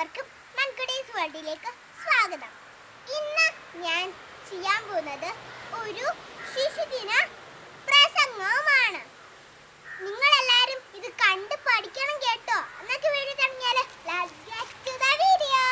എല്ലാവർക്കും മൺകുടീസ് വേൾഡിലേക്ക് സ്വാഗതം. ഇന്ന് ഞാൻ ചെയ്യാൻ പോകുന്നത് ഒരു ശിശുദിന പ്രസംഗവുമാണ്. നിങ്ങളെല്ലാവരും ഇത് കണ്ട് പഠിക്കണം കേട്ടോ. എന്നൊക്കെ വീഡിയോ തുടങ്ങിയാലോ? Let's get to the video.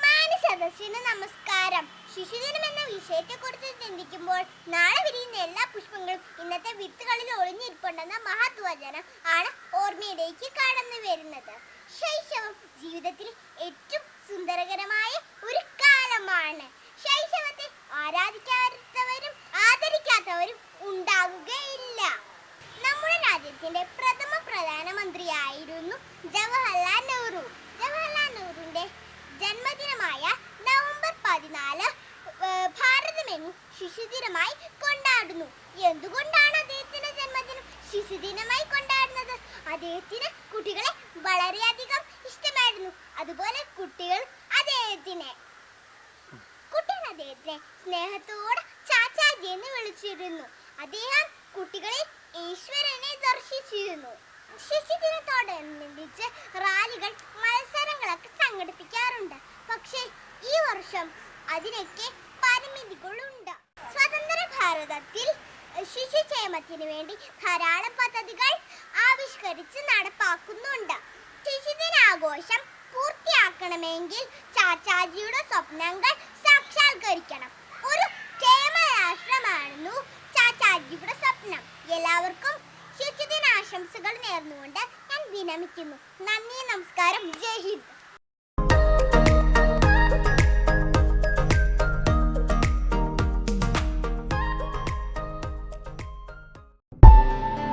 മാന്യസദസ്സിന് നമസ്കാരം. ശിശുദിനം എന്ന വിഷയത്തെക്കുറിച്ച് ചിന്തിക്കുമ്പോൾ നാളെ വിരിയുന്ന എല്ലാ പുഷ്പങ്ങളും ഇന്നത്തെ വിത്തുകളിൽ ഒളിഞ്ഞിരിപ്പുണ്ടെന്ന മഹത്വചനം ആണ് ഓർമ്മയിലേക്ക് കടന്നു വരുന്നത്. ശൈശവം ജീവിതത്തിൽ ഏറ്റവും സുന്ദരകരമായ ഒരു കാലമാണ്. ശൈശവത്തെ ആരാധിക്കാത്തവരും ആദരിക്കാത്തവരും ഉണ്ടാവുകയില്ല. നമ്മുടെ രാജ്യത്തിന്റെ പ്രഥമ പ്രധാനമന്ത്രിയായിരുന്നു ജവഹർലാൽ നെഹ്റു. ജവഹർലാൽ നെഹ്റുവിന്റെ ജന്മദിനമായ നവംബർ 14 ഭാരതമെങ്ങും ശിശുദിനമായി കൊണ്ടാടുന്നു. എന്തുകൊണ്ടാണ് അദ്ദേഹത്തിന്റെ ജന്മദിനം ശിശുദിനമായി കൊണ്ടാടുന്നത്? അദ്ദേഹത്തിന് കുട്ടികളെ വളരെയധികം ഇഷ്ടമായിരുന്നു. അതുപോലെ കുട്ടികൾ അദ്ദേഹത്തിനെ സ്നേഹത്തോടെ ചാച്ചാജി എന്ന് വിളിച്ചിരുന്നു. അദ്ദേഹം കുട്ടികളെ ഈശ്വരനെ ദർശിച്ചിരുന്നു. ശിശുദിനത്തോടനുബന്ധിച്ച് റാലികൾ, മത്സരങ്ങളൊക്കെ സംഘടിപ്പിക്കാറുണ്ട്. പക്ഷേ ഈ വർഷം അതിനൊക്കെ പരിമിതികളുണ്ട്. സ്വതന്ത്ര ഭാരതത്തിൽ ശിശുക്ഷേമത്തിന് വേണ്ടി ധാരാളം പദ്ധതികൾ ആവിഷ്കരിച്ച് നടപ്പാക്കുന്നുണ്ട്. ശിശുദിനാഘോഷം പൂർത്തിയാക്കണമെങ്കിൽ ചാച്ചാജിയുടെ സ്വപ്നങ്ങൾ സാക്ഷാത്കരിക്കണം. ഒരു ക്ഷേമരാഷ്ട്രമായിരുന്നു ചാച്ചാജിയുടെ സ്വപ്നം. എല്ലാവർക്കും ശിശുദിനാശംസകൾ നേർന്നുകൊണ്ട് ഞാൻ വിരമിക്കുന്നു. നന്ദി, നമസ്കാരം, ജയ് ഹിന്ദ്.